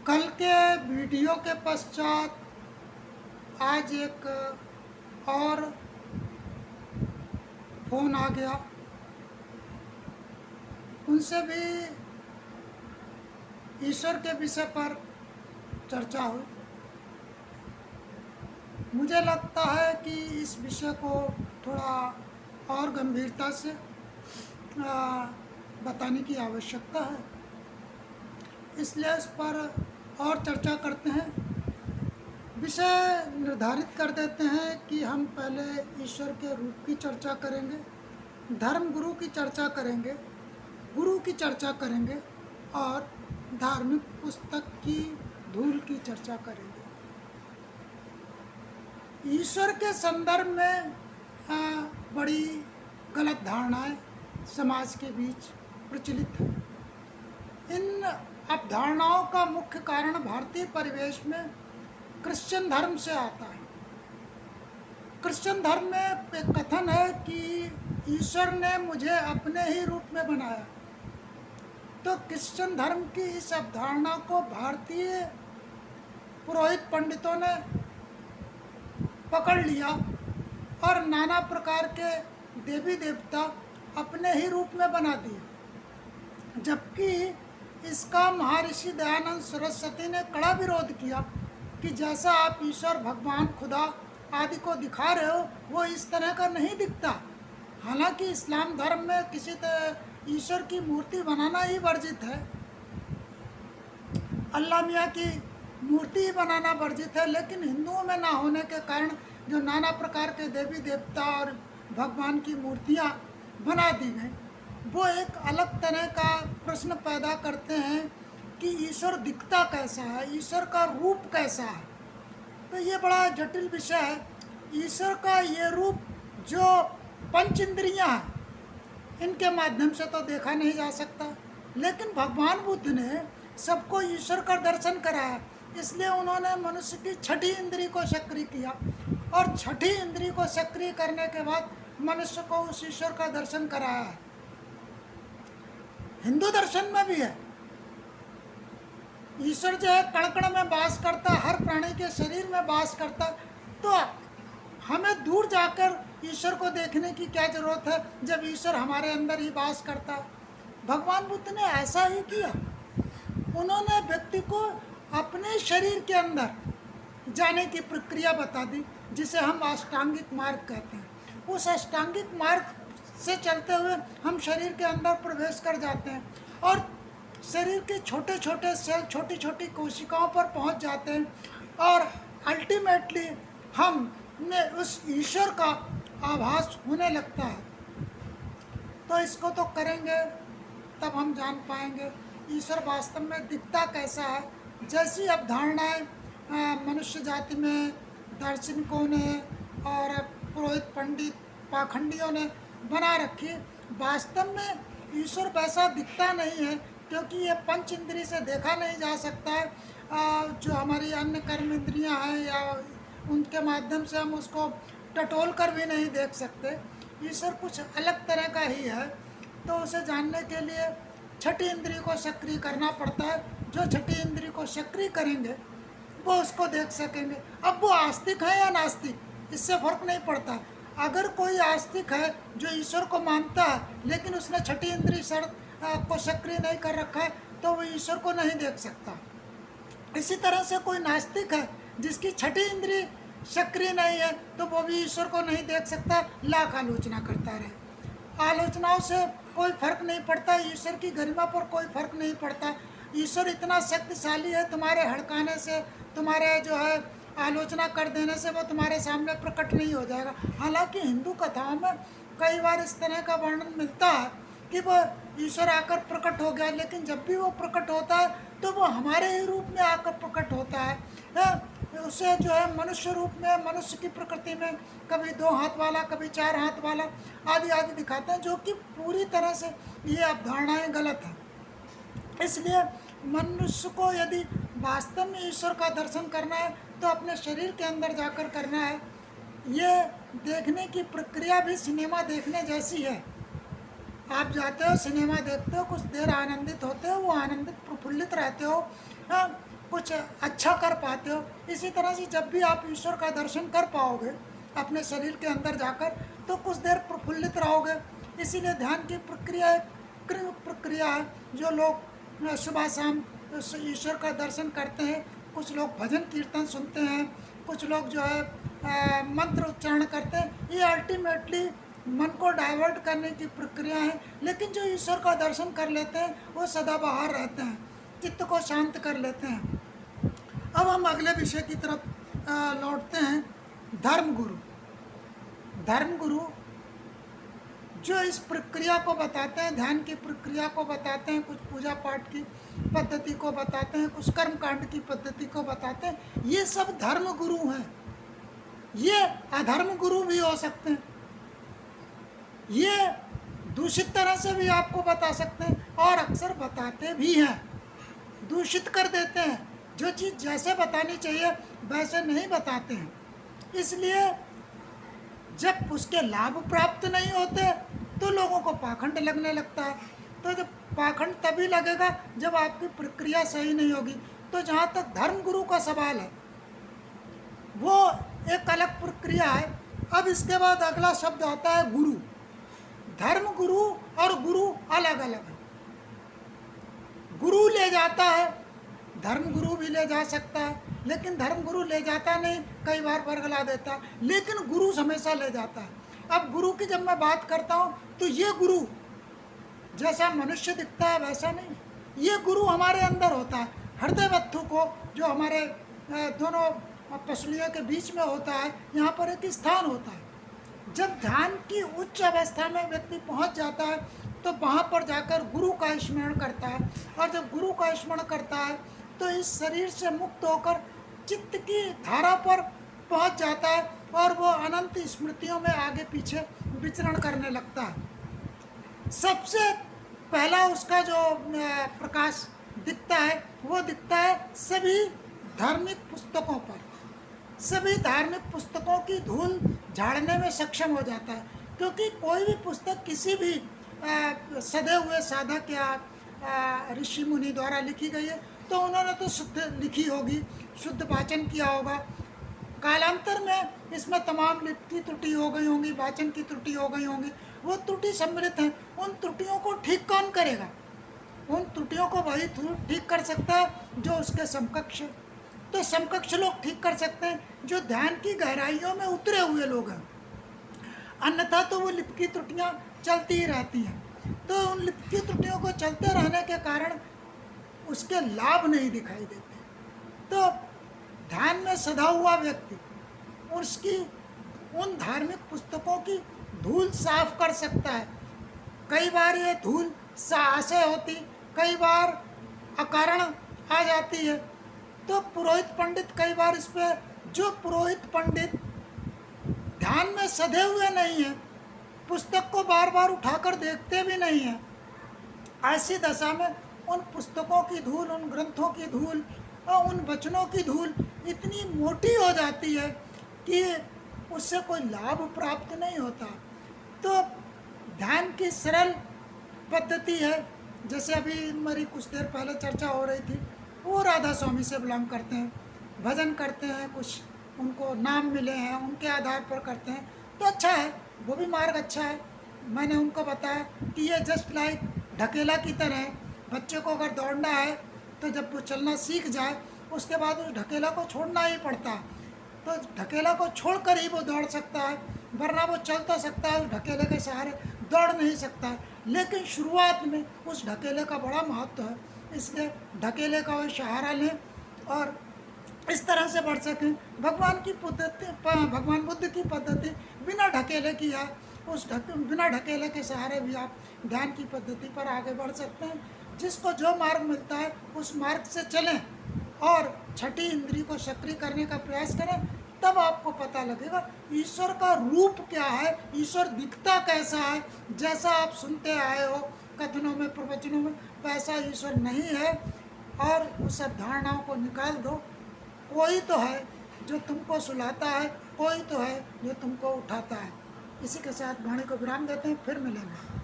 कल के वीडियो के पश्चात आज एक और फ़ोन आ गया। उनसे भी ईश्वर के विषय पर चर्चा हुई। मुझे लगता है कि इस विषय को थोड़ा और गंभीरता से बताने की आवश्यकता है, इसलिए इस पर और चर्चा करते हैं। विषय निर्धारित कर देते हैं कि हम पहले ईश्वर के रूप की चर्चा करेंगे, धर्म गुरु की चर्चा करेंगे, गुरु की चर्चा करेंगे और धार्मिक पुस्तक की धूल की चर्चा करेंगे। ईश्वर के संदर्भ में बड़ी गलत धारणाएं समाज के बीच प्रचलित हैं। इन अवधारणाओं का मुख्य कारण भारतीय परिवेश में क्रिश्चियन धर्म से आता है। क्रिश्चियन धर्म में एक कथन है कि ईश्वर ने मुझे अपने ही रूप में बनाया। तो क्रिश्चियन धर्म की इस अवधारणा को भारतीय पुरोहित पंडितों ने पकड़ लिया और नाना प्रकार के देवी देवता अपने ही रूप में बना दिए, जबकि इसका महर्षि दयानंद सरस्वती ने कड़ा विरोध किया कि जैसा आप ईश्वर, भगवान, खुदा आदि को दिखा रहे हो वो इस तरह का नहीं दिखता। हालांकि इस्लाम धर्म में किसी तरह ईश्वर की मूर्ति बनाना ही वर्जित है, अल्लाह मियाँ की मूर्ति ही बनाना वर्जित है, लेकिन हिंदुओं में ना होने के कारण जो नाना प्रकार के देवी देवता और भगवान की मूर्तियाँ बना दी गई, वो एक अलग तरह का प्रश्न पैदा करते हैं कि ईश्वर दिखता कैसा है, ईश्वर का रूप कैसा है। तो ये बड़ा जटिल विषय है। ईश्वर का ये रूप जो पंच इंद्रियाँ हैं, इनके माध्यम से तो देखा नहीं जा सकता, लेकिन भगवान बुद्ध ने सबको ईश्वर का दर्शन कराया, इसलिए उन्होंने मनुष्य की छठी इंद्री को सक्रिय किया और छठी इंद्री को सक्रिय करने के बाद मनुष्य को उस ईश्वर का दर्शन कराया है। हिंदू दर्शन में भी है, ईश्वर जो है कण कण में वास करता, हर प्राणी के शरीर में वास करता। तो हमें दूर जाकर ईश्वर को देखने की क्या जरूरत है जब ईश्वर हमारे अंदर ही वास करता। भगवान बुद्ध ने ऐसा ही किया। उन्होंने व्यक्ति को अपने शरीर के अंदर जाने की प्रक्रिया बता दी, जिसे हम अष्टांगिक मार्ग कहते हैं। उस अष्टांगिक मार्ग से चलते हुए हम शरीर के अंदर प्रवेश कर जाते हैं और शरीर के छोटे छोटे सेल, छोटी छोटी कोशिकाओं पर पहुंच जाते हैं और अल्टीमेटली हम में उस ईश्वर का आभास होने लगता है। तो इसको तो करेंगे तब हम जान पाएंगे ईश्वर वास्तव में दिखता कैसा है। जैसी अवधारणाएं मनुष्य जाति में दार्शनिकों ने और पुरोहित पंडित पाखंडियों ने बना रखी, वास्तव में ईश्वर वैसा दिखता नहीं है, क्योंकि ये पंच इंद्री से देखा नहीं जा सकता है। जो हमारी अन्य कर्म इंद्रियाँ हैं या उनके माध्यम से हम उसको टटोल कर भी नहीं देख सकते। ईश्वर कुछ अलग तरह का ही है, तो उसे जानने के लिए छठी इंद्री को सक्रिय करना पड़ता है। जो छठी इंद्री को सक्रिय करेंगे वो उसको देख सकेंगे। अब वो आस्तिक है या नास्तिक, इससे फर्क नहीं पड़ता। अगर कोई आस्तिक है जो ईश्वर को मानता है लेकिन उसने छठी इंद्री को सक्रिय नहीं कर रखा है, तो वो ईश्वर को नहीं देख सकता। इसी तरह से कोई नास्तिक है जिसकी छठी इंद्री सक्रिय नहीं है, तो वो भी ईश्वर को नहीं देख सकता, लाख आलोचना करता रहे। आलोचनाओं से कोई फर्क नहीं पड़ता, ईश्वर की गरिमा पर कोई फर्क नहीं पड़ता। ईश्वर इतना शक्तिशाली है, तुम्हारे हड़काने से, तुम्हारे जो है आलोचना कर देने से वो तुम्हारे सामने प्रकट नहीं हो जाएगा। हालांकि हिंदू कथाओं में कई बार इस तरह का वर्णन मिलता है कि वो ईश्वर आकर प्रकट हो गया, लेकिन जब भी वो प्रकट होता है तो वो हमारे ही रूप में आकर प्रकट होता है। उसे जो है मनुष्य रूप में, मनुष्य की प्रकृति में, कभी 2 हाथ वाला, कभी 4 हाथ वाला आदि आदि दिखाते हैं, जो कि पूरी तरह से ये अवधारणाएं गलत हैं। इसलिए मनुष्य को यदि वास्तव में ईश्वर का दर्शन करना है तो अपने शरीर के अंदर जाकर करना है। ये देखने की प्रक्रिया भी सिनेमा देखने जैसी है। आप जाते हो, सिनेमा देखते हो, कुछ देर आनंदित होते हो, वो आनंदित प्रफुल्लित रहते हो, कुछ अच्छा कर पाते हो। इसी तरह से जब भी आप ईश्वर का दर्शन कर पाओगे अपने शरीर के अंदर जाकर, तो कुछ देर प्रफुल्लित रहोगे। इसीलिए ध्यान की प्रक्रिया एक प्रक्रिया है। जो लोग सुबह शाम ईश्वर का दर्शन करते हैं, कुछ लोग भजन कीर्तन सुनते हैं, कुछ लोग जो है मंत्र उच्चारण करते हैं, ये अल्टीमेटली मन को डाइवर्ट करने की प्रक्रिया है। लेकिन जो ईश्वर का दर्शन कर लेते हैं वो सदाबहार रहते हैं, चित्त को शांत कर लेते हैं। अब हम अगले विषय की तरफ लौटते हैं। धर्मगुरु। धर्मगुरु जो इस प्रक्रिया को बताते हैं, ध्यान की प्रक्रिया को बताते हैं, कुछ पूजा पाठ की पद्धति को बताते हैं, कुछ कर्मकांड की पद्धति को बताते हैं, ये सब धर्म गुरु हैं। ये अधर्म गुरु भी हो सकते हैं, ये दूषित तरह से भी आपको बता सकते हैं, और अक्सर बताते भी हैं, दूषित कर देते हैं। जो चीज़ जैसे बतानी चाहिए वैसे नहीं बताते हैं। इसलिए जब उसके लाभ प्राप्त नहीं होते तो लोगों को पाखंड लगने लगता है। तो जब पाखंड तभी लगेगा जब आपकी प्रक्रिया सही नहीं होगी। तो जहाँ तक धर्म गुरु का सवाल है, वो एक अलग प्रक्रिया है। अब इसके बाद अगला शब्द आता है गुरु। धर्म गुरु और गुरु अलग अलग है। गुरु ले जाता है, धर्म गुरु भी ले जा सकता है, लेकिन धर्म गुरु ले जाता नहीं, कई बार बरगला देता है, लेकिन गुरु हमेशा ले जाता है। अब गुरु की जब मैं बात करता हूँ तो ये गुरु जैसा मनुष्य दिखता है वैसा नहीं, ये गुरु हमारे अंदर होता है। हृदय वत्थु को जो हमारे दोनों पसलियों के बीच में होता है, यहाँ पर एक स्थान होता है। जब ध्यान की उच्च अवस्था में व्यक्ति पहुँच जाता है तो वहाँ पर जाकर गुरु का स्मरण करता है, और जब गुरु का स्मरण करता है तो इस शरीर से मुक्त होकर चित्त की धारा पर पहुँच जाता है, और वो अनंत स्मृतियों में आगे पीछे विचरण करने लगता है। सबसे पहला उसका जो प्रकाश दिखता है वो दिखता है सभी धार्मिक पुस्तकों पर। सभी धार्मिक पुस्तकों की धूल झाड़ने में सक्षम हो जाता है, क्योंकि कोई भी पुस्तक किसी भी सदे हुए साधक या ऋषि मुनि द्वारा लिखी गई है तो उन्होंने तो शुद्ध लिखी होगी, शुद्ध वाचन किया होगा। कालांतर में इसमें तमाम लिपि की त्रुटि हो गई होंगी, वाचन की त्रुटि हो गई होंगी, वो त्रुटि सम्मिलित हैं। उन त्रुटियों को ठीक कौन करेगा? उन त्रुटियों को वही ठीक कर सकता है जो उसके समकक्ष है। तो समकक्ष लोग ठीक कर सकते हैं जो ध्यान की गहराइयों में उतरे हुए लोग हैं, अन्यथा तो वो लिपि की त्रुटियाँ चलती ही रहती हैं। तो उन लिपि की त्रुटियों को चलते रहने के कारण उसके लाभ नहीं दिखाई देते। तो ध्यान में सधा हुआ व्यक्ति उसकी उन धार्मिक पुस्तकों की धूल साफ कर सकता है। कई बार ये धूल साहसे होती, कई बार अकारण आ जाती है। तो पुरोहित पंडित कई बार इस पे, जो पुरोहित पंडित ध्यान में सधे हुए नहीं है, पुस्तक को बार बार उठाकर देखते भी नहीं है, ऐसी दशा में उन पुस्तकों की धूल, उन ग्रंथों की धूल और उन वचनों की धूल इतनी मोटी हो जाती है कि उससे कोई लाभ प्राप्त नहीं होता। तो ध्यान की सरल पद्धति है, जैसे अभी मेरी कुछ देर पहले चर्चा हो रही थी, वो राधा स्वामी से बिलोंग करते हैं, भजन करते हैं, कुछ उनको नाम मिले हैं, उनके आधार पर करते हैं, तो अच्छा है, वो भी मार्ग अच्छा है। मैंने उनको बताया कि ये जस्ट लाइक ढकेला की तरह है। बच्चे को अगर दौड़ना है तो जब वो चलना सीख जाए उसके बाद उस ढकेला को छोड़ना ही पड़ता है। तो ढकेला को छोड़कर ही वो दौड़ सकता है, वरना वो चल तो सकता है, उस ढकेले के सहारे दौड़ नहीं सकता है। लेकिन शुरुआत में उस ढकेले का बड़ा महत्व है, इसलिए ढकेले का वो सहारा लें और इस तरह से बढ़ सकें। भगवान की पद्धति, भगवान बुद्ध की पद्धति बिना ढकेले की है। बिना ढकेले के सहारे भी आप ध्यान की पद्धति पर आगे बढ़ सकते हैं। जिसको जो मार्ग मिलता है उस मार्ग से चलें और छठी इंद्री को सक्रिय करने का प्रयास करें, तब आपको पता लगेगा ईश्वर का रूप क्या है, ईश्वर दिखता कैसा है। जैसा आप सुनते आए हो कथनों में, प्रवचनों में, वैसा ईश्वर नहीं है। और उस सब धारणाओं को निकाल दो। कोई तो है जो तुमको सुलाता है, कोई तो है जो तुमको उठाता है। इसी के साथ वाणी को विराम देते हैं, फिर मिलेंगे।